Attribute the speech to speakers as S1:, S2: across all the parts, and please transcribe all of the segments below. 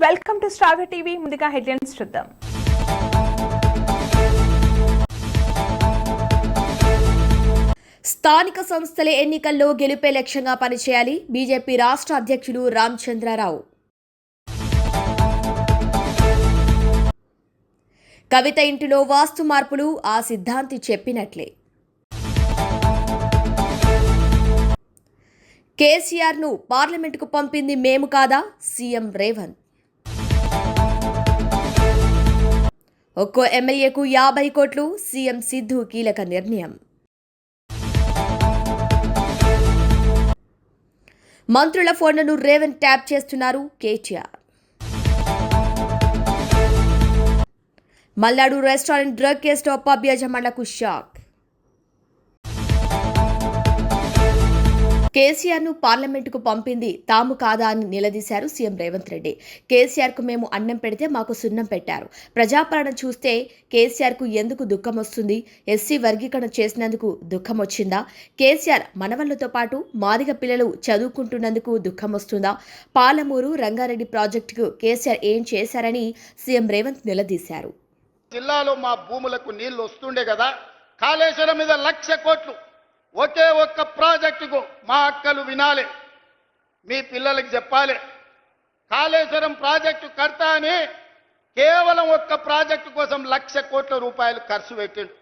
S1: Welcome to star TV. ముందుగా headlines చూద్దాం.
S2: స్థానిక సంస్థల ఎన్నికల్లో గెలుపే లక్ష్యంగా పనిచేయాలి బీజేపీ రాష్ట్ర అధ్యక్షులు రామచంద్రరావు. కవిత ఇంటిలో వాస్తు మార్పులు ఆ సిద్ధాంతి చెప్పినట్లే. కేసీఆర్ను పార్లమెంటుకు పంపింది మేము కాదా సీఎం రేవంత్. ఒక్కో ఎమ్మెల్యేకు 50 కోట్లు సీఎం సిద్ధు కీలక నిర్ణయం. మంత్రుల ఫోన్లను రేవంత్ ట్యాప్ చేస్తున్నారు కేటీఆర్. మల్లాడు రెస్టారెంట్ డ్రగ్ కేసులో పబ్ యజమానులకు షాక్. కేసీఆర్ను పార్లమెంటుకు పంపింది తాము కాదా అని నిలదీశారు సీఎం రేవంత్ రెడ్డి. కేసీఆర్కు మేము అన్నం పెడితే మాకు సున్నం పెట్టారు. ప్రజాపాలన చూస్తే కేసీఆర్కు ఎందుకు దుఃఖం వస్తుంది? ఎస్సీ వర్గీకరణ చేసినందుకు దుఃఖం వచ్చిందా? కేసీఆర్ మనవళ్లతో పాటు మాదిగ పిల్లలు చదువుకుంటున్నందుకు దుఃఖం వస్తుందా? పాలమూరు రంగారెడ్డి ప్రాజెక్టుకు కేసీఆర్ ఏం చేశారని సీఎం రేవంత్ నిలదీశారు.
S3: జిల్లాలో మా భూములకు నీళ్లు వస్తుండే కదా, కాళేశ్వరం మీద 1,00,000 కోట్లు ఒకే ఒక్క ప్రాజెక్టుకు. మా అక్కలు వినాలి, మీ పిల్లలకి చెప్పాలి. కాళేశ్వరం ప్రాజెక్టు కడతా అని కేవలం ఒక్క ప్రాజెక్టు కోసం 1,00,000 కోట్ల రూపాయలు ఖర్చు పెట్టిండు.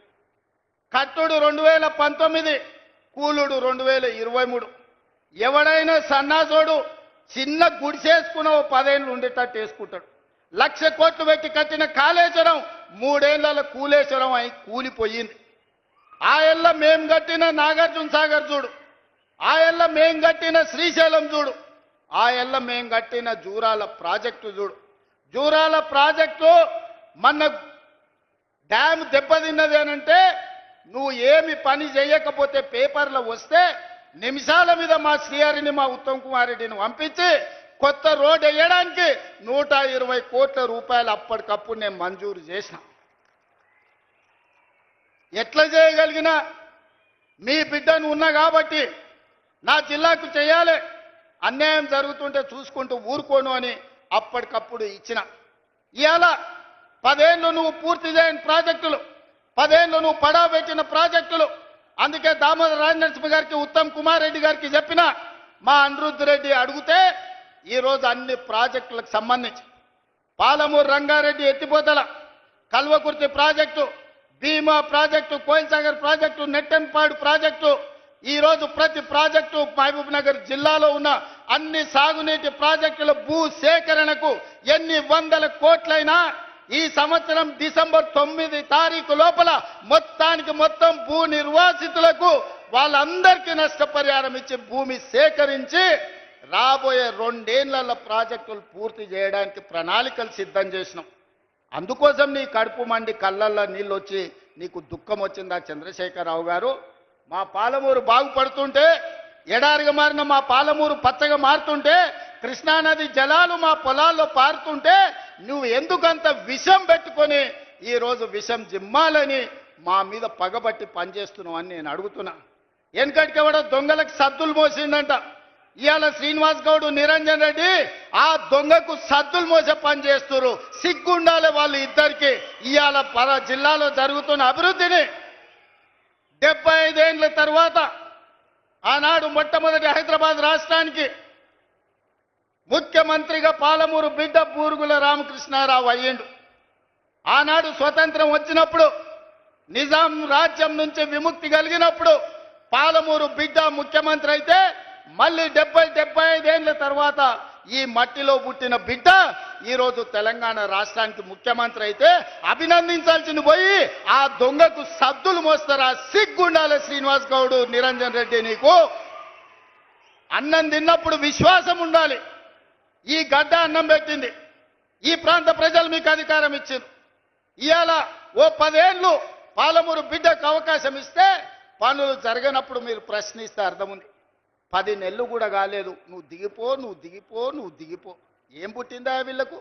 S3: కట్టుడు 2019, కూలుడు 2023. ఎవడైనా సన్నాసోడు చిన్న గుడిసేసుకున్న 10 ఏళ్ళు ఉండేటట్టు వేసుకుంటాడు. 1,00,000 కోట్లు పెట్టి కట్టిన కాళేశ్వరం 3 ఏళ్ల కూలేశ్వరం అయి కూలిపోయింది. ఆ ఎల్ల మేం కట్టిన నాగార్జున సాగర్ చూడు, ఆ ఎల్ల మేం కట్టిన శ్రీశైలం చూడు, ఆ ఎల్ల మేం కట్టిన జూరాల ప్రాజెక్టు చూడు. జూరాల ప్రాజెక్టు మన డ్యామ్ దెబ్బతిన్నది అనంటే నువ్వు ఏమి పని చేయకపోతే పేపర్లో వస్తే నిమిషాల మీద మా శ్రీహరిని మా ఉత్తమ్ కుమార్ రెడ్డిని పంపించి కొత్త రోడ్ వేయడానికి 120 కోట్ల రూపాయలు అప్పటికప్పుడు నేను మంజూరు చేసిన. ఎట్లా చేయగలిగినా మీ బిడ్డను ఉన్నా కాబట్టి నా జిల్లాకు చేయాలి, అన్యాయం జరుగుతుంటే చూసుకుంటూ ఊరుకోను అని అప్పటికప్పుడు ఇచ్చిన. ఇవాళ 10 ఏళ్ళు నువ్వు పూర్తి చేయని ప్రాజెక్టులు, 10 ఏళ్ళు నువ్వు పడా పెట్టిన ప్రాజెక్టులు. అందుకే దామోదర రాజనరసింహ గారికి ఉత్తమ్ కుమార్ రెడ్డి గారికి చెప్పిన, మా అనిరుద్ధ్ రెడ్డి అడిగితే ఈరోజు అన్ని ప్రాజెక్టులకు సంబంధించి పాలమూరు రంగారెడ్డి ఎత్తిపోతల, Kalwakurthy project, Bhima project, Koilsagar project, Nettempadu project, ఈరోజు ప్రతి ప్రాజెక్టు మహబూబ్ నగర్ జిల్లాలో ఉన్న అన్ని సాగునీటి ప్రాజెక్టుల భూ సేకరణకు ఎన్ని 100 కోట్లైనా ఈ సంవత్సరం డిసెంబర్ 9 తారీఖు లోపల మొత్తం భూ నిర్వాసితులకు వాళ్ళందరికీ నష్టపరిహారం ఇచ్చి భూమి సేకరించి రాబోయే 2 ఏళ్ల ప్రాజెక్టులు పూర్తి చేయడానికి ప్రణాళికలు సిద్ధం చేసినాం. అందుకోసం నీ కడుపు మండి కళ్ళల్లో నీళ్ళు వచ్చి నీకు దుఃఖం వచ్చిందా చంద్రశేఖరరావు గారు? మా పాలమూరు బాగుపడుతుంటే, ఎడారిగా మారిన మా పాలమూరు పచ్చగా మారుతుంటే, కృష్ణానది జలాలు మా పొలాల్లో పారుతుంటే నువ్వు ఎందుకంత విషం పెట్టుకొని ఈరోజు విషం జిమ్మాలని మా మీద పగబట్టి పనిచేస్తున్నావు అని నేను అడుగుతున్నా. వెనకటికి ఎవడో దొంగలకు సద్దులు మోసిందంట. ఇవాళ శ్రీనివాస్ గౌడ్, నిరంజన్ రెడ్డి ఆ దొంగకు సద్దులు మోసే పని చేస్తున్నారు. సిగ్గుండాలి వాళ్ళు ఇద్దరికి. ఇవాళ జిల్లాలో జరుగుతున్న అభివృద్ధిని 75 ఏళ్ల తర్వాత ఆనాడు మొట్టమొదటి హైదరాబాద్ రాష్ట్రానికి ముఖ్యమంత్రిగా పాలమూరు బిడ్డ బూరుగుల రామకృష్ణారావు అయ్యిండు. ఆనాడు స్వతంత్రం వచ్చినప్పుడు, నిజాం రాజ్యం నుంచి విముక్తి కలిగినప్పుడు పాలమూరు బిడ్డ ముఖ్యమంత్రి అయితే, మళ్ళీ 75 ఏళ్ల తర్వాత ఈ మట్టిలో పుట్టిన బిడ్డ ఈరోజు తెలంగాణ రాష్ట్రానికి ముఖ్యమంత్రి అయితే అభినందించాల్సింది పోయి ఆ దొంగకు సద్దులు మోస్తారా? సిగ్గుండాలి శ్రీనివాస్ గౌడ్, నిరంజన్ రెడ్డి. నీకు అన్నం తిన్నప్పుడు విశ్వాసం ఉండాలి. ఈ గడ్డ అన్నం పెట్టింది, ఈ ప్రాంత ప్రజలు మీకు అధికారం ఇచ్చింది. ఇవాళ 10 ఏళ్ళు పాలమూరు బిడ్డకు అవకాశం ఇస్తే పనులు జరగనప్పుడు మీరు ప్రశ్నిస్తే అర్థం ఉంది. 10 నెలలు కూడా కాలేదు, నువ్వు దిగిపో. ఏం పుట్టిందా వీళ్ళకు?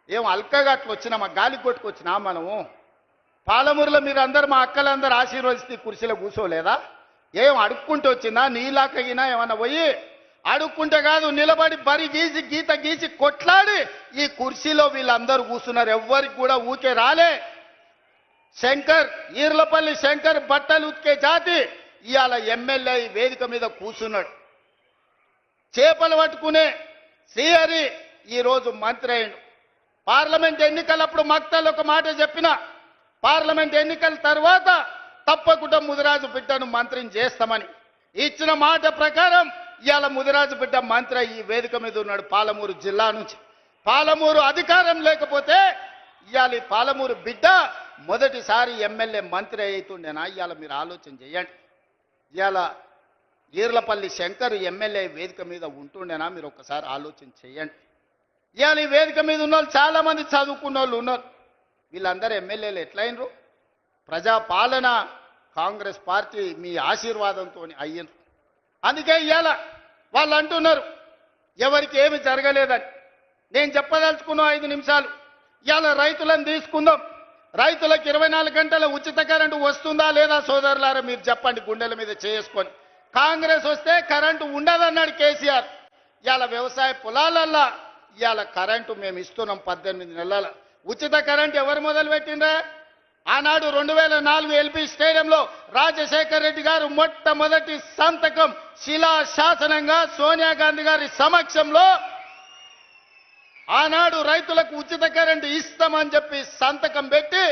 S3: ఏం అల్కగా అట్లా వచ్చినా, మా గాలి కొట్టుకొచ్చినా మనము? పాలమూరులో మీరు అందరు మా అక్కలందరూ ఆశీర్వదిస్తే కుర్చీలో కూర్చోలేదా? ఏం అడుక్కుంటూ వచ్చిందా? నీలాకగినా ఏమన్నా పోయి అడుక్కుంటే కాదు, నిలబడి బరి గీసి గీత గీసి కొట్లాడి ఈ కుర్చీలో వీళ్ళందరూ కూర్చున్నారు. ఎవ్వరికి కూడా ఊకే రాలే. శంకర్, ఈర్లపల్లి శంకర్ బట్టలు ఉతికే జాతి ఇవాళ ఎమ్మెల్యే వేదిక మీద కూర్చున్నాడు. చేపలు పట్టుకునే శ్రీహరి ఈరోజు మంత్రి అయ్యిండు. పార్లమెంట్ ఎన్నికలప్పుడు మక్తలు ఒక మాట చెప్పిన, పార్లమెంట్ ఎన్నికల తర్వాత తప్పకుండా ముదిరాజు బిడ్డను మంత్రిని చేస్తామని ఇచ్చిన మాట ప్రకారం ఇవాళ ముదిరాజు బిడ్డ మంత్రి ఈ వేదిక మీద ఉన్నాడు. పాలమూరు జిల్లా నుంచి. పాలమూరు అధికారం లేకపోతే ఇవాళ ఈ పాలమూరు బిడ్డ మొదటిసారి ఎమ్మెల్యే మంత్రి అవుతుండేనా? ఇవాళ మీరు ఆలోచన చేయండి. ఇవాళ ఈర్లపల్లి శంకర్ ఎమ్మెల్యే వేదిక మీద ఉంటుండేనా? మీరు ఒక్కసారి ఆలోచన చేయండి. ఇవాళ ఈ వేదిక మీద ఉన్న వాళ్ళు చాలా మంది చదువుకున్న వాళ్ళు ఉన్నారు. వీళ్ళందరూ ఎమ్మెల్యేలు ఎట్లయినరు? ప్రజాపాలన కాంగ్రెస్ పార్టీ మీ ఆశీర్వాదంతో అయ్యిండ్రు. అందుకే ఇవాళ వాళ్ళు అంటున్నారు ఎవరికి ఏమి జరగలేదని. నేను చెప్పదలుచుకున్న 5 నిమిషాలు. ఇవాళ రైతులను తీసుకుందాం. రైతులకు 24 గంటల ఉచిత కరెంటు వస్తుందా లేదా సోదరులారా? మీరు చెప్పండి గుండెల మీద చేసుకొని. కాంగ్రెస్ వస్తే కరెంటు ఉండదన్నాడు కేసీఆర్. ఇవాళ వ్యవసాయ పొలాలల్లా ఇవాళ కరెంటు మేము ఇస్తున్నాం. 18 నెలల ఉచిత కరెంటు ఎవరు మొదలు పెట్టిండ్రా? ఆనాడు 2004 ఎల్పీ స్టేడియంలో రాజశేఖర్ రెడ్డి గారు మొట్టమొదటి సంతకం శిలాశాసనంగా సోనియా గాంధీ గారి సమక్షంలో ఆనాడు రైతులకు ఉచిత కరెంటు ఇస్తామని చెప్పి సంతకం పెట్టి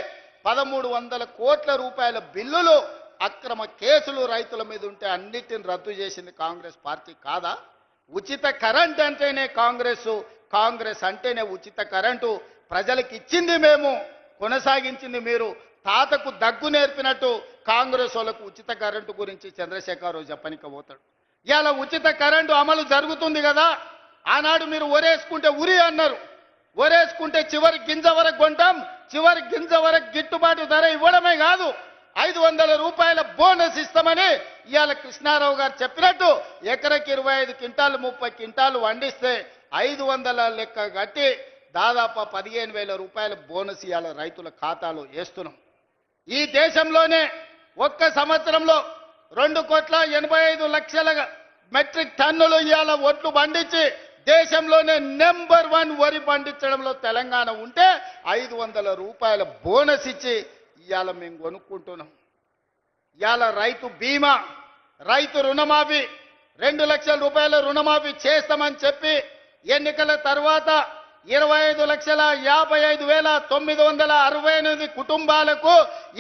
S3: 1300 కోట్ల రూపాయల బిల్లులు, అక్రమ కేసులు రైతుల మీద ఉంటే అన్నిటిని రద్దు చేసింది కాంగ్రెస్ పార్టీ కాదా? ఉచిత కరెంట్ అంటేనే కాంగ్రెస్ అంటేనే ఉచిత కరెంటు. ప్రజలకు ఇచ్చింది మేము, కొనసాగించింది మీరు. తాతకు దగ్గు నేర్పినట్టు కాంగ్రెస్ వాళ్ళకు ఉచిత కరెంటు గురించి చంద్రశేఖరరావు చెప్పనిక పోతాడు. ఇవాళ ఉచిత కరెంటు అమలు జరుగుతుంది కదా. ఆనాడు మీరు ఒరేసుకుంటే ఉరి అన్నారు. ఒరేసుకుంటే చివరి గింజ వరకు కొంటాం, చివరి గింజ వరకు గిట్టుబాటు ధర ఇవ్వడమే కాదు 500 రూపాయల బోనస్ ఇస్తామని ఇవాళ కృష్ణారావు గారు చెప్పినట్టు ఎకరకి 25 క్వింటాలు 30 క్వింటాలు వండిస్తే 500 లెక్క కట్టి దాదాపు 15,000 రూపాయల బోనస్ ఇవాళ రైతుల ఖాతాలో వేస్తున్నాం. ఈ దేశంలోనే ఒక్క సంవత్సరంలో 2,85,00,000 మెట్రిక్ టన్నులు ఇవాళ ఒట్లు పండించి దేశంలోనే నెంబర్ 1 వరి పండించడంలో తెలంగాణ ఉంటే 500 రూపాయల బోనస్ ఇచ్చి ఇవాళ మేము కొనుక్కుంటున్నాం. ఇవాళ రైతు బీమా, రైతు రుణమాఫీ 2 లక్షల రూపాయల రుణమాఫీ చేస్తామని చెప్పి ఎన్నికల తర్వాత 25,55,968 కుటుంబాలకు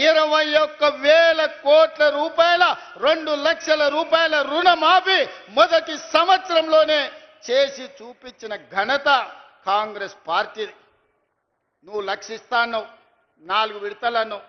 S3: 21,000 కోట్ల రూపాయల 2 లక్షల రూపాయల రుణమాఫీ మొదటి సంవత్సరంలోనే చేసి చూపించిన ఘనత కాంగ్రెస్ పార్టీది. నువ్వు లక్షిస్తాన్నావు, 4 విడతలన్నావు.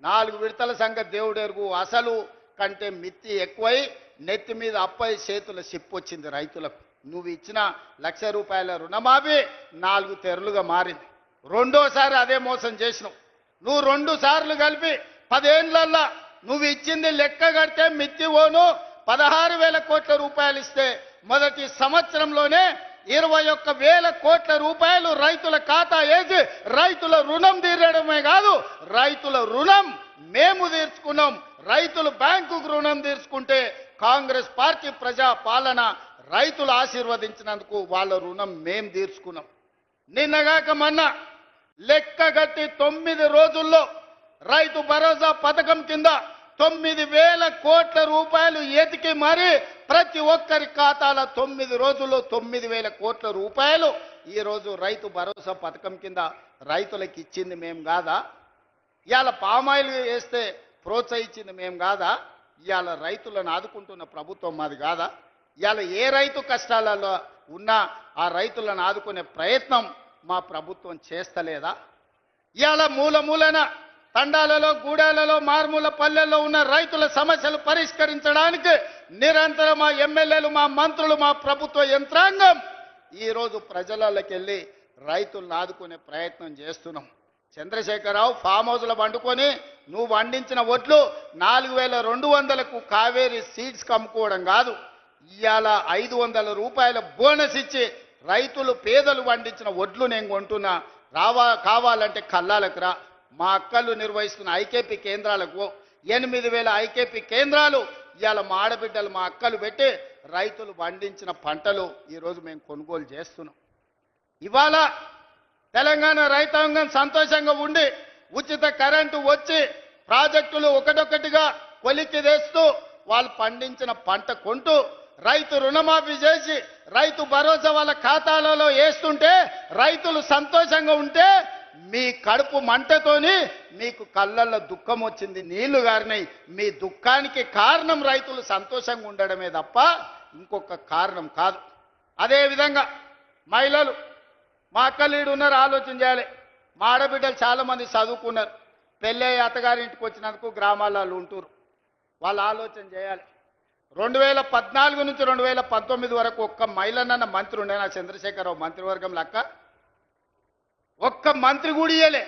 S3: 4 విడతల సంగతి దేవుడెరుగు. అసలు కంటే మిత్తి ఎక్కువై నెత్తి మీద అప్పై చేతుల సిప్పొచ్చింది రైతులకు. నువ్వు ఇచ్చిన 1,00,000 రూపాయల రుణమాఫీ 4 తెరలుగా మారింది. రెండోసారి అదే మోసం చేసినావు. నువ్వు 2 సార్లు కలిపి 10 ఏళ్లల్లా నువ్వు ఇచ్చింది లెక్క కడితే మిత్తి ఓను 16,000 కోట్ల రూపాయలు ఇస్తే మొదటి సంవత్సరంలోనే 21,000 కోట్ల రూపాయలు రైతుల ఖాతా వేసి రైతుల రుణం తీరడమే కాదు, రైతుల రుణం మేము తీర్చుకున్నాం. రైతులు బ్యాంకుకు రుణం తీర్చుకుంటే కాంగ్రెస్ పార్టీ ప్రజా పాలన రైతులు ఆశీర్వదించినందుకు వాళ్ళ రుణం మేం తీర్చుకున్నాం. నిన్నగాక మొన్న లెక్కగట్టి 9 రోజుల్లో రైతు భరోసా పథకం కింద 9,000 కోట్ల రూపాయలు ఎతికి మరి ప్రతి ఒక్కరి ఖాతాల 9 రోజుల్లో 9,000 కోట్ల రూపాయలు ఈరోజు రైతు భరోసా పథకం కింద రైతులకు ఇచ్చింది మేం కాదా? ఇవాళ పామాయిల్ వేస్తే ప్రోత్సహించింది మేం కాదా? ఇవాళ రైతులను ఆదుకుంటున్న ప్రభుత్వం మాది కాదా? ఇవాళ ఏ రైతు కష్టాలలో ఉన్నా ఆ రైతులను ఆదుకునే ప్రయత్నం మా ప్రభుత్వం చేస్తలేదా? ఇవాళ మూలన తండాలలో, గూడాలలో, మారుమూల పల్లెల్లో ఉన్న రైతుల సమస్యలు పరిష్కరించడానికి నిరంతరం మా ఎమ్మెల్యేలు, మా మంత్రులు, మా ప్రభుత్వ యంత్రాంగం ఈరోజు ప్రజలకి వెళ్ళి రైతులను ఆదుకునే ప్రయత్నం చేస్తున్నాం. చంద్రశేఖరరావు ఫామ్ హౌస్లో వండుకొని నువ్వు వండించిన ఒడ్లు 4,200కు కావేరీ సీడ్స్ అమ్ముకోవడం కాదు, ఇవాళ 500 రూపాయల బోనస్ ఇచ్చి రైతులు పేదలు వండించిన ఒడ్లు నేను కొంటున్నా, కావాలంటే కల్లాలకు రా. మా అక్కలు నిర్వహిస్తున్న ఐకేపీ కేంద్రాలకు 8,000 ఐకేపీ కేంద్రాలు ఇవాళ మా ఆడబిడ్డలు మా అక్కలు పెట్టి రైతులు పండించిన పంటలు ఈరోజు మేము కొనుగోలు చేస్తున్నాం. ఇవాళ తెలంగాణ రైతాంగం సంతోషంగా ఉండి ఉచిత కరెంటు వచ్చి ప్రాజెక్టులు ఒకటొకటిగా కొలిక్కి తెస్తూ వాళ్ళు పండించిన పంట కొంటూ రైతు రుణమాఫీ చేసి రైతు భరోసా వాళ్ళ ఖాతాలలో వేస్తుంటే రైతులు సంతోషంగా ఉంటే మీ కడుపు మంటతోని మీకు కళ్ళల్లో దుఃఖం వచ్చింది, నీళ్లు గారినాయి. మీ దుఃఖానికి కారణం రైతులు సంతోషంగా ఉండడమే తప్ప ఇంకొక కారణం కాదు. అదేవిధంగా మహిళలు మా అక్కలీడు ఉన్నారు, ఆలోచన చేయాలి. మా ఆడబిడ్డలు చాలామంది చదువుకున్నారు, పెళ్ళయ్య అత్తగారింటికి వచ్చినందుకు గ్రామాలలో ఉంటున్నారు. వాళ్ళు ఆలోచన చేయాలి. 2014 నుంచి 2019 వరకు ఒక్క మహిళనన్న మంత్రి ఉండే నా చంద్రశేఖరరావు మంత్రివర్గం లెక్క ఒక్క మంత్రి కూడా ఇయ్యలే.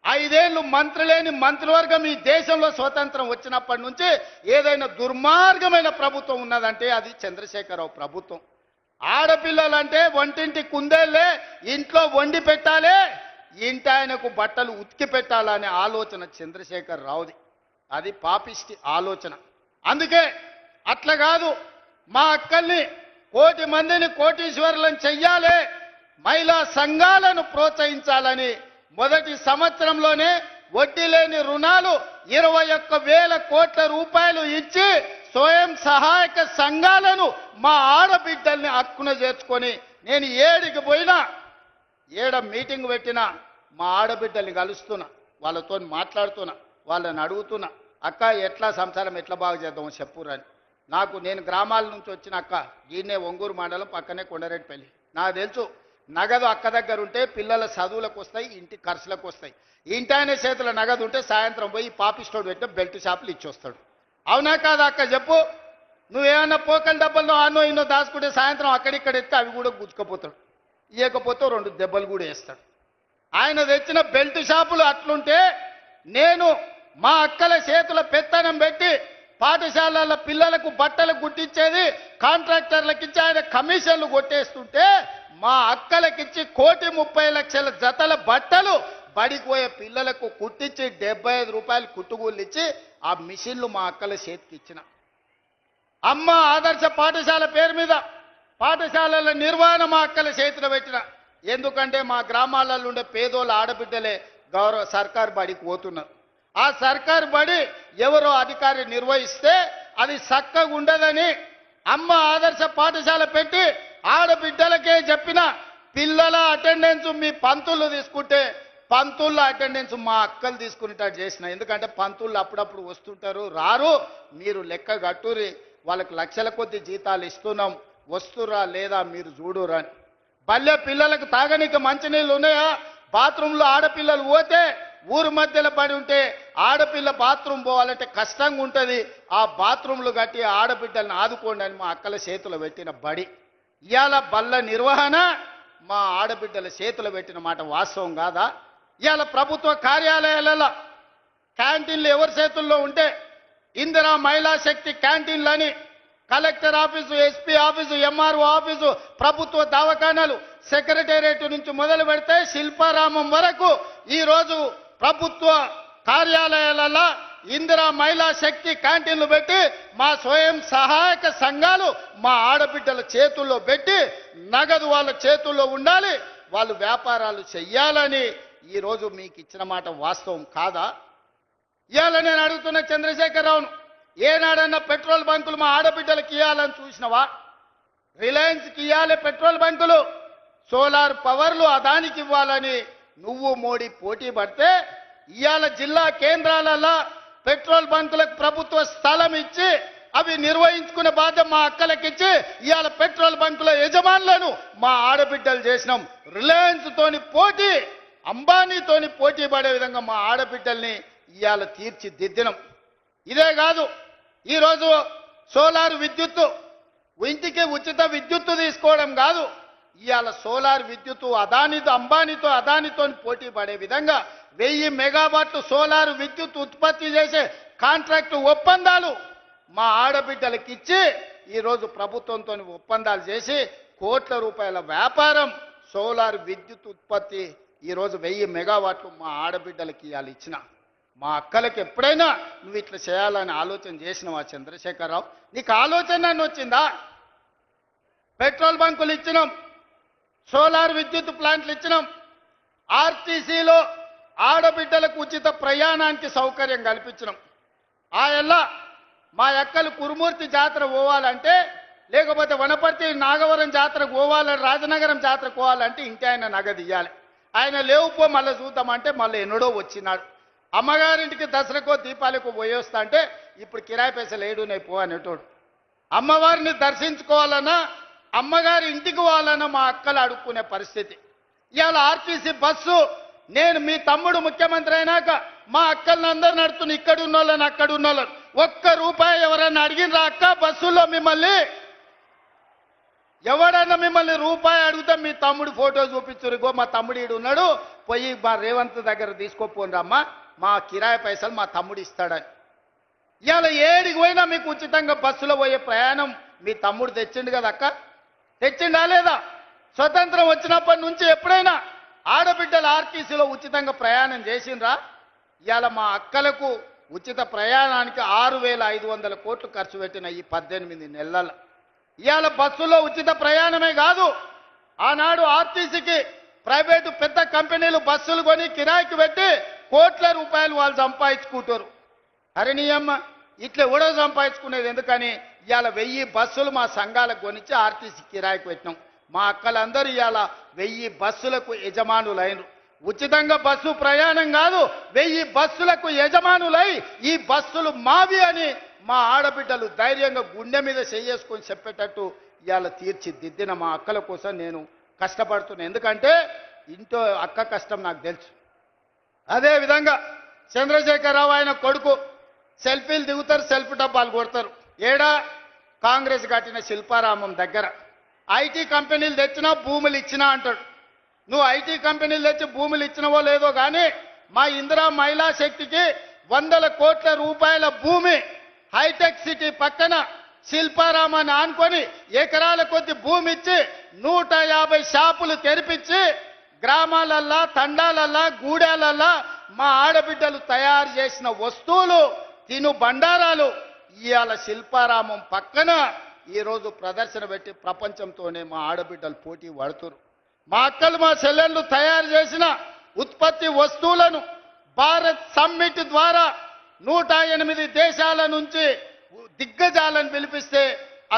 S3: 5 ఏళ్ళు మంత్రి లేని మంత్రివర్గం ఈ దేశంలో స్వతంత్రం వచ్చినప్పటి నుంచి ఏదైనా దుర్మార్గమైన ప్రభుత్వం ఉన్నదంటే అది చంద్రశేఖరరావు ప్రభుత్వం. ఆడపిల్లలంటే వంటింటి కుందేళ్ళే, ఇంట్లో వండి పెట్టాలి, ఇంటి ఆయనకు బట్టలు ఉతికి పెట్టాలనే ఆలోచన చంద్రశేఖర్ రావుది. అది పాపిష్టి ఆలోచన. అందుకే అట్లా కాదు, మా అక్కల్ని 1,00,00,000 మందిని కోటీశ్వరులను చెయ్యాలి, మహిళా సంఘాలను ప్రోత్సహించాలని మొదటి సంవత్సరంలోనే వడ్డీ లేని రుణాలు 21,000 కోట్ల రూపాయలు ఇచ్చి స్వయం సహాయక సంఘాలను మా ఆడబిడ్డల్ని హక్కున చేర్చుకొని నేను ఏడికి పోయినా, ఏడ మీటింగ్ పెట్టినా మా ఆడబిడ్డల్ని కలుస్తున్నా, వాళ్ళతో మాట్లాడుతున్నా, వాళ్ళని అడుగుతున్నా, అక్క ఎట్లా సంసారం ఎట్లా బాగు చేద్దాం చెప్పురని. నేను గ్రామాల నుంచి వచ్చిన అక్క, ఈయనే ఒంగూరు మండలం పక్కనే కొండరెడ్డిపల్లి. నాకు తెలుసు నగదు అక్క దగ్గర ఉంటే పిల్లల చదువులకు వస్తాయి, ఇంటి ఖర్చులకు వస్తాయి. ఇంటి ఆయన చేతుల నగదు ఉంటే సాయంత్రం పోయి పాపిస్టోడు పెట్టిన బెల్ట్ షాపులు ఇచ్చి వస్తాడు. అవునా కాదా అక్క చెప్పు? నువ్వేమన్నా పోకల డబ్బల్లో అన్నో ఇన్నో దాచుకుంటే సాయంత్రం అక్కడిక్కడ ఎత్తే అవి కూడా గుచ్చుకపోతాడు, ఇవ్వకపోతే 2 దెబ్బలు కూడా వేస్తాడు. ఆయన తెచ్చిన బెల్ట్ షాపులు అట్లుంటే నేను మా అక్కల చేతుల పెత్తనం పెట్టి పాఠశాలల పిల్లలకు బట్టలు గుట్టించేది కాంట్రాక్టర్లకిచ్చి ఆయన కమిషన్లు కొట్టేస్తుంటే మా అక్కలకిచ్చి 1,30,00,000 జతల బట్టలు బడిపోయే పిల్లలకు కుట్టించి 75 రూపాయలు కుట్టుగూళ్ళు ఇచ్చి ఆ మిషన్లు మా అక్కల చేతికి ఇచ్చిన. అమ్మ ఆదర్శ పాఠశాల పేరు మీద పాఠశాలల నిర్వహణ మా అక్కల చేతిలో పెట్టిన. ఎందుకంటే మా గ్రామాలలో ఉండే పేదోళ్ళ ఆడబిడ్డలే సర్కారు బడికి పోతున్నారు. ఆ సర్కారు బడి ఎవరో అధికారి నిర్వహిస్తే అది చక్కగా ఉండదని అమ్మ ఆదర్శ పాఠశాల పెట్టి ఆడబిడ్డలకే చెప్పిన. పిల్లల అటెండెన్స్ మీ పంతులు తీసుకుంటే పంతుళ్ళ అటెండెన్స్ మా అక్కలు తీసుకునేటట్టు చేసిన. ఎందుకంటే పంతుళ్ళు అప్పుడప్పుడు వస్తుంటారు, రారు, మీరు లెక్క కట్టురి, వాళ్ళకి లక్షల కొద్ది జీతాలు ఇస్తున్నాం, వస్తురా లేదా మీరు చూడురా అని. బల్లె పిల్లలకు తాగనీకి మంచినీళ్ళు ఉన్నాయా? బాత్రూంలో ఆడపిల్లలు పోతే ఊరు మధ్యలో పడి ఉంటే ఆడపిల్ల బాత్రూమ్ పోవాలంటే కష్టంగా ఉంటుంది, ఆ బాత్రూంలు కట్టి ఆడబిడ్డలను ఆదుకోండి అని మా అక్కల చేతులు పెట్టిన బడి. ఇవాళ బల్ల నిర్వహణ మా ఆడబిడ్డల చేతులు పెట్టిన మాట వాస్తవం కాదా? ఇవాళ ప్రభుత్వ కార్యాలయాలలో క్యాంటీన్లు ఎవరి చేతుల్లో ఉంటే ఇందిరా మహిళా శక్తి క్యాంటీన్లని collector office, SP office, MRO office, ప్రభుత్వ దవాఖానాలు, సెక్రటేరియట్ నుంచి మొదలు పెడితే శిల్పారామం వరకు ఈరోజు ప్రభుత్వ కార్యాలయాలలో ఇందిరా మహిళా శక్తి క్యాంటీన్లు పెట్టి మా స్వయం సహాయక సంఘాలు మా ఆడబిడ్డల చేతుల్లో పెట్టి నగదు వాళ్ళ చేతుల్లో ఉండాలి, వాళ్ళు వ్యాపారాలు చెయ్యాలని ఈరోజు మీకు ఇచ్చిన మాట వాస్తవం కాదా? ఇవాళ నేను అడుగుతున్న చంద్రశేఖరరావును, ఏనాడన్నా పెట్రోల్ బంకులు మా ఆడబిడ్డలకు ఇవ్వాలని చూసినవా? రిలయన్స్కి ఇవ్వాలి పెట్రోల్ బంకులు, సోలార్ పవర్లు అదానికి ఇవ్వాలని నువ్వు మోడీ పోటీ పడితే ఇవాళ జిల్లా కేంద్రాలలో పెట్రోల్ బంకులకు ప్రభుత్వ స్థలం ఇచ్చి అవి నిర్వహించుకునే బాధ్యత మా అక్కలకిచ్చి ఇవాళ పెట్రోల్ బంకుల యజమానులను మా ఆడబిడ్డలు చేసినాం. రిలయన్స్ తోని పోటీ, అంబానీతోని పోటీ పడే విధంగా మా ఆడబిడ్డల్ని ఇవాళ తీర్చిదిద్దినం. ఇదే కాదు, ఈరోజు సోలార్ విద్యుత్తు ఇంటికి ఉచిత విద్యుత్తు తీసుకోవడం కాదు, ఇవాళ సోలార్ విద్యుత్తు అంబానీతో పోటీ పడే విధంగా 1000 మెగావాట్లు సోలార్ విద్యుత్ ఉత్పత్తి చేసే కాంట్రాక్టు ఒప్పందాలు మా ఆడబిడ్డలకు ఇచ్చి ఈరోజు ప్రభుత్వంతో ఒప్పందాలు చేసి కోట్ల రూపాయల వ్యాపారం సోలార్ విద్యుత్ ఉత్పత్తి ఈరోజు 1000 మెగావాట్లు మా ఆడబిడ్డలకి ఇవాళ ఇచ్చిన. మా అక్కలకు ఎప్పుడైనా నువ్వు ఇట్లా చేయాలని ఆలోచన చేసినవా చంద్రశేఖరరావు? నీకు ఆలోచన అని వచ్చిందా? పెట్రోల్ బంకులు ఇచ్చినాం, సోలార్ విద్యుత్ ప్లాంట్లు ఇచ్చినాం, ఆర్టీసీలో ఆడబిడ్డలకు ఉచిత ప్రయాణానికి సౌకర్యం కల్పించినాం. ఆ ఎల్లా మా అక్కలు కురుమూర్తి జాతర పోవాలంటే, లేకపోతే వనపర్తి నాగవరం జాతరకు పోవాలని, రాజనగరం జాతరకు పోవాలంటే ఇంటి ఆయన నగదు ఇవ్వాలి. ఆయన లేవుపో మళ్ళీ చూద్దామంటే మళ్ళీ ఎన్నడో వచ్చినాడు. అమ్మగారింటికి దసరాకో దీపాలకు పోయేస్తా అంటే ఇప్పుడు కిరాయి పైసలు ఏడునే పో అనేటోడు. అమ్మవారిని దర్శించుకోవాలన్నా, అమ్మగారి ఇంటికి పోవాలన్నా మా అక్కలు అడుక్కునే పరిస్థితి. ఇవాళ ఆర్టీసీ బస్సు నేను మీ తమ్ముడు ముఖ్యమంత్రి అయినాక మా అక్కల్ని అందరు నడుతున్న, ఇక్కడ ఉన్న వాళ్ళని అక్కడ ఉన్న వాళ్ళని, ఒక్క రూపాయి ఎవరైనా అడిగినరా అక్క? బస్సులో మిమ్మల్ని ఎవడన్నా మిమ్మల్ని రూపాయి అడిగితే మీ తమ్ముడు ఫోటో చూపించురుగో, మా తమ్ముడు ఈడు ఉన్నాడు, పోయి మా రేవంత్ దగ్గర తీసుకోపోండమ్మా, మా కిరాయి పైసలు మా తమ్ముడు ఇస్తాడని. ఇవాళ ఏడికి పోయినా మీకు ఉచితంగా బస్సులో పోయే ప్రయాణం మీ తమ్ముడు తెచ్చిండు కదా అక్క? తెచ్చిండా లేదా? స్వతంత్రం వచ్చినప్పటి నుంచి ఎప్పుడైనా ఆడబిడ్డలు ఆర్టీసీలో ఉచితంగా ప్రయాణం చేసిండ్రా? ఇవాళ మా అక్కలకు ఉచిత ప్రయాణానికి 6,500 కోట్లు ఖర్చు పెట్టిన ఈ 18 నెలల. ఇవాళ బస్సులో ఉచిత ప్రయాణమే కాదు, ఆనాడు ఆర్టీసీకి ప్రైవేటు పెద్ద కంపెనీలు బస్సులు కొని కిరాయికి పెట్టి కోట్ల రూపాయలు వాళ్ళు సంపాదించుకుంటారు. హరిణీయమ్మ ఇట్లా ఎవడో సంపాదించుకునేది ఎందుకని ఇవాళ 1000 బస్సులు మా సంఘాలకు కొనిచ్చి ఆర్టీసీ కిరాయికి పెట్టినాం. మా అక్కలందరూ ఇవాళ 1000 బస్సులకు యజమానులైనరు. ఉచితంగా బస్సు ప్రయాణం కాదు, 1000 బస్సులకు యజమానులై ఈ బస్సులు మావి అని మా ఆడబిడ్డలు ధైర్యంగా గుండె మీద చేసుకొని చెప్పేటట్టు ఇవాళ తీర్చిదిద్దిన మా అక్కల కోసం నేను కష్టపడుతున్నాను. ఎందుకంటే ఇంట్లో అక్క కష్టం నాకు తెలుసు. అదేవిధంగా చంద్రశేఖరరావు ఆయన కొడుకు సెల్ఫీలు దిగుతారు, సెల్ఫీ డబ్బాలు కొడతారు. ఏడా కాంగ్రెస్ కట్టిన శిల్పారామం దగ్గర ఐటీ కంపెనీలు తెచ్చినా భూములు ఇచ్చినా అంటాడు. నువ్వు ఐటీ కంపెనీలు తెచ్చి భూములు ఇచ్చినవో లేదో కానీ మా ఇందిరా మహిళా శక్తికి 100 కోట్ల రూపాయల భూమి హైటెక్ సిటీ పక్కన శిల్పారామాన్ని ఆనుకొని ఎకరాల కొద్ది భూమి ఇచ్చి 150 షాపులు తెరిపించి గ్రామాలల్లా, తండాలల్లా, గూడాలల్లా మా ఆడబిడ్డలు తయారు చేసిన వస్తువులు, తిను బండారాలు ఇవాళ శిల్పారామం పక్కన ఈరోజు ప్రదర్శన పెట్టి ప్రపంచంతోనే మా ఆడబిడ్డలు పోటీ పడుతున్నారు. మా అక్కలు మా చెల్లెళ్ళు తయారు చేసిన ఉత్పత్తి వస్తువులను భారత్ సమ్మిట్ ద్వారా 108 దేశాల నుంచి దిగ్గజాలను పిలిపిస్తే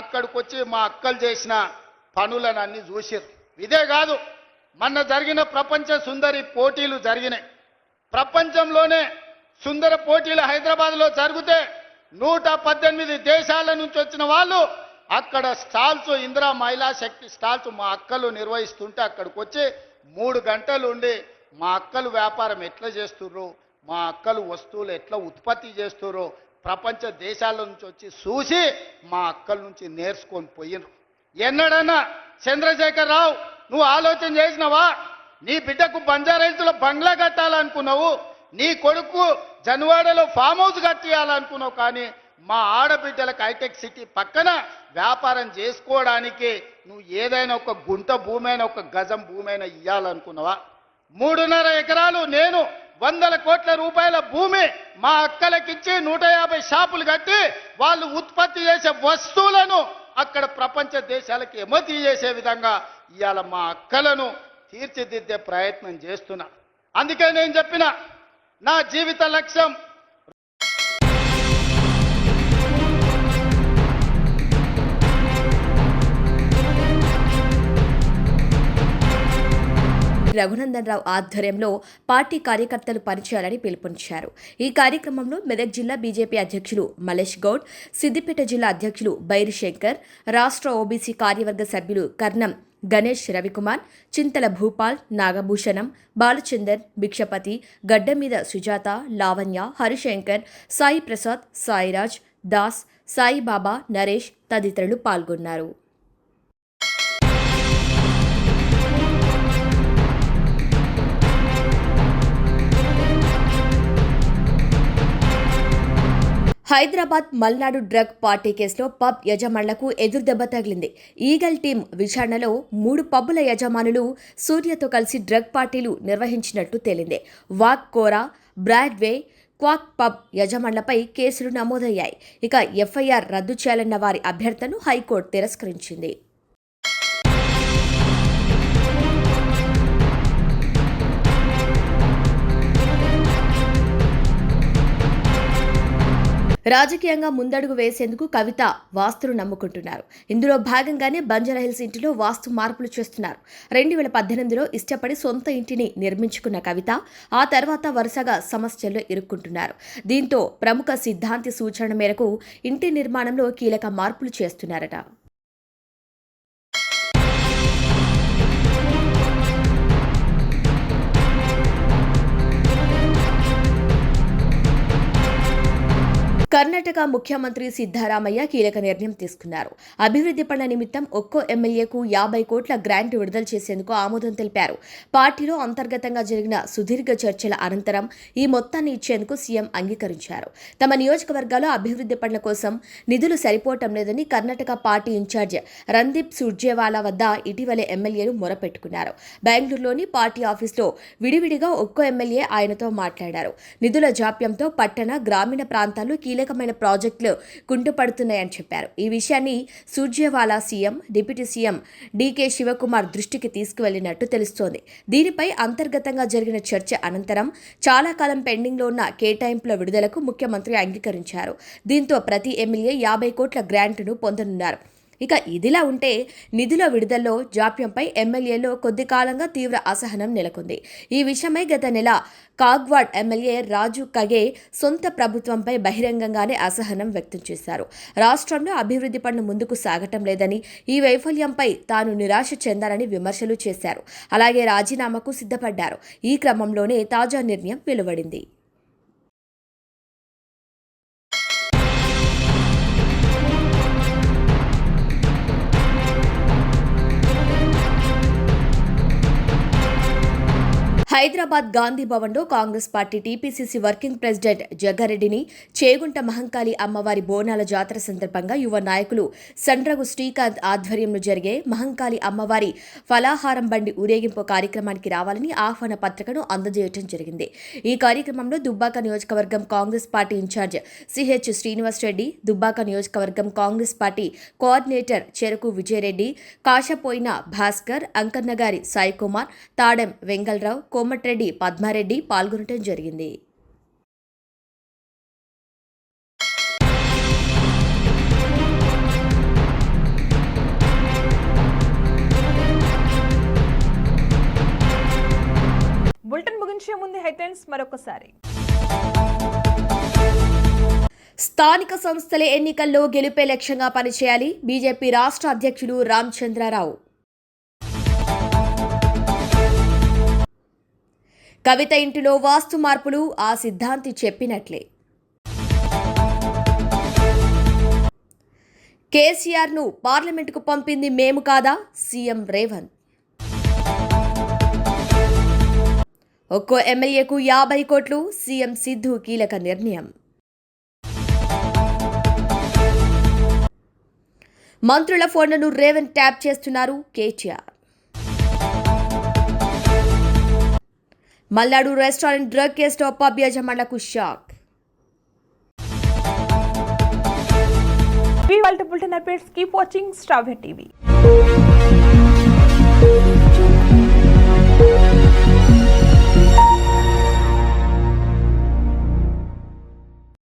S3: అక్కడికి వచ్చి మా అక్కలు చేసిన పనులను అన్ని చూసారు. ఇదే కాదు, మొన్న జరిగిన ప్రపంచ సుందరి పోటీలు జరిగినాయి. ప్రపంచంలోనే సుందర పోటీలు హైదరాబాద్లో జరిగితే 118 దేశాల నుంచి వచ్చిన వాళ్ళు అక్కడ స్టాల్స్, ఇందిరా మహిళా శక్తి స్టాల్స్ మా అక్కలు నిర్వహిస్తుంటే అక్కడికి వచ్చి 3 గంటలు ఉండి మా అక్కలు వ్యాపారం ఎట్లా చేస్తుర్రో, మా అక్కలు వస్తువులు ఎట్లా ఉత్పత్తి చేస్తుర్రో ప్రపంచ దేశాల నుంచి వచ్చి చూసి మా అక్కల నుంచి నేర్చుకొని పోయినరు. ఎన్నడన్నా చంద్రశేఖరరావు నువ్వు ఆలోచన చేసినావా? నీ బిడ్డకు బంజారాహిల్స్లో బంగ్లా కట్టాలనుకున్నావు, నీ కొడుకు జన్వాడలో ఫామ్ హౌస్ కట్టియాలనుకున్నావు, కానీ మా ఆడబిడ్డలకు హైటెక్ సిటీ పక్కన వ్యాపారం చేసుకోవడానికి నువ్వు ఏదైనా ఒక గుంట భూమైనా, ఒక గజం భూమైనా ఇవ్వాలనుకున్నావా? 3.5 ఎకరాలు నేను 100 కోట్ల రూపాయల భూమి మా అక్కలకిచ్చి 150 షాపులు కట్టి వాళ్ళు ఉత్పత్తి చేసే వస్తువులను అక్కడ ప్రపంచ దేశాలకు ఎగుమతి చేసే విధంగా ఇవాళ మా అక్కలను తీర్చిదిద్దే ప్రయత్నం చేస్తున్నా. అందుకే నేను చెప్పిన నా జీవిత లక్ష్యం
S2: రఘునందన్ రావు ఆధ్వర్యంలో పార్టీ కార్యకర్తలు పనిచేయాలని పిలుపునిచ్చారు. ఈ కార్యక్రమంలో మెదక్ జిల్లా బీజేపీ అధ్యక్షులు మలేష్ గౌడ్, సిద్దిపేట జిల్లా అధ్యక్షులు బైరి శంకర్, రాష్ట్ర ఓబీసీ కార్యవర్గ సభ్యులు కర్ణం గణేష్ రవికుమార్, చింతల భూపాల్, నాగభూషణం, బాలచందర్, భిక్షపతి, గడ్డమీద సుజాత, లావణ్య, హరిశంకర్, సాయి ప్రసాద్, సాయిరాజ్, దాస్, సాయిబాబా, నరేష్ తదితరులు పాల్గొన్నారు. హైదరాబాద్ మల్నాడు డ్రగ్ పార్టీ కేసులో పబ్ యజమానులకు ఎదురుదెబ్బ తగిలింది. ఈగల్ టీం విచారణలో 3 పబ్బుల యజమానులు సూర్యతో కలిసి డ్రగ్ పార్టీలు నిర్వహించినట్టు తేలింది. వాక్ కోరా, బ్రాడ్వే, క్వాక్ పబ్ యజమానులపై కేసులు నమోదయ్యాయి. ఇక ఎఫ్ఐఆర్ రద్దు చేయాలన్న వారి అభ్యర్థనను హైకోర్టు తిరస్కరించింది. రాజకీయంగా ముందడుగు వేసేందుకు కవిత వాస్తును నమ్ముకుంటున్నారు. ఇందులో భాగంగానే బంజారాహిల్స్ ఇంటిలో వాస్తు మార్పులు చేస్తున్నారు. 2018లో ఇష్టపడి సొంత ఇంటిని నిర్మించుకున్న కవిత ఆ తర్వాత వరుసగా సమస్యల్లో ఇరుక్కుంటున్నారు. దీంతో ప్రముఖ సిద్ధాంతి సూచన మేరకు ఇంటి నిర్మాణంలో కీలక మార్పులు చేస్తున్నారట. కర్ణాటక ముఖ్యమంత్రి సిద్ధరామయ్య కీలక నిర్ణయం తీసుకున్నారు. అభివృద్ధి పనుల నిమిత్తం ఒక్కో ఎమ్మెల్యేకు 50 కోట్ల గ్రాంట్ విడుదల చేసేందుకు ఆమోదం తెలిపారు. పార్టీలో అంతర్గతంగా జరిగిన సుదీర్ఘ చర్చల అనంతరం ఈ మొత్తాన్ని ఇచ్చేందుకు సీఎం అంగీకరించారు. తమ నియోజకవర్గాల్లో అభివృద్ధి పనుల కోసం నిధులు సరిపోవటం లేదని కర్ణాటక పార్టీ ఇన్ఛార్జ్ రణదీప్ సుర్జేవాలా వద్ద ఇటీవలే ఎమ్మెల్యేలు మొరపెట్టుకున్నారు. బెంగళూరులోని పార్టీ ఆఫీసులో విడివిడిగా ఒక్కో ఎమ్మెల్యే ఆయనతో మాట్లాడారు. నిధుల జాప్యంతో పట్టణ, గ్రామీణ ప్రాంతాల్లో కీలకమైన ప్రాజెక్టులు కుంటుపడుతున్నాయని చెప్పారు. ఈ విషయాన్ని Surjewala CM, deputy CM DK Shivakumar దృష్టికి తీసుకువెళ్లినట్టు తెలుస్తోంది. దీనిపై అంతర్గతంగా జరిగిన చర్చ అనంతరం చాలా కాలం పెండింగ్లో ఉన్న కేటాయింపుల విడుదలకు ముఖ్యమంత్రి అంగీకరించారు. దీంతో ప్రతి ఎమ్మెల్యే 50 కోట్ల గ్రాంట్ను పొందనున్నారు. ఇక ఇదిలా ఉంటే నిధుల విడుదలలో జాప్యంపై ఎమ్మెల్యేలో కొద్ది కాలంగా తీవ్ర అసహనం నెలకొంది. ఈ విషయమై గత నెల కాగ్వాడ్ ఎమ్మెల్యే రాజు కగే సొంత ప్రభుత్వంపై బహిరంగంగానే అసహనం వ్యక్తం చేశారు. రాష్ట్రంలో అభివృద్ధి పనులు ముందుకు సాగటం లేదని, ఈ వైఫల్యంపై తాను నిరాశ చెందారని విమర్శలు చేశారు. అలాగే రాజీనామాకు సిద్ధపడ్డారు. ఈ క్రమంలోనే తాజా నిర్ణయం వెలువడింది. హైదరాబాద్ గాంధీ భవన్లో Congress party TPCC working president జగ్గారెడ్డిని చేగుంట మహంకాళి అమ్మవారి బోనాల జాతర సందర్భంగా యువ నాయకులు సండ్రగు శ్రీకాంత్ ఆధ్వర్యంలో జరిగే మహంకాళి అమ్మవారి ఫలాహారం బండి ఊరేగింపు కార్యక్రమానికి రావాలని ఆహ్వాన పత్రికను అందజేయడం జరిగింది. ఈ కార్యక్రమంలో దుబ్బాక నియోజకవర్గం కాంగ్రెస్ పార్టీ ఇన్ఛార్జ్ సిహెచ్ శ్రీనివాస్ రెడ్డి, దుబ్బాక నియోజకవర్గం కాంగ్రెస్ పార్టీ కోఆర్డినేటర్ చెరకు విజయరెడ్డి, కాశపోయిన భాస్కర్, అంకన్నగారి సాయికుమార్, తాడెం వెంగళరావు, కోమటిరెడ్డి పద్మారెడ్డి పాల్గొనడం జరిగింది.
S1: బులెటిన్ ముగించే ముందు హెడ్లైన్స్ మరొకసారి.
S2: స్థానిక సంస్థల ఎన్నికల్లో గెలుపే లక్ష్యంగా పనిచేయాలి, బీజేపీ రాష్ట్ర అధ్యక్షులు రామచంద్రరావు. కవిత ఇంటిలో వాస్తు మార్పులు ఆ సిద్ధాంతి చెప్పినట్లే. కేసీఆర్ను పార్లమెంటుకు పంపింది మేము కాదా, సీఎం రేవంత్. ఒక్కో ఎమ్మెల్యేకు 50 కోట్లు, సీఎం సిద్ధు కీలక నిర్ణయం. మంత్రుల ఫోన్లను రేవంత్ ట్యాప్ చేస్తున్నారు కేటీఆర్. మల్లాడు రెస్టారెంట్ డ్రగ్ కేసులో పబ్ యజమానులకు shock.
S1: Bulletin updates, keep watching star TV.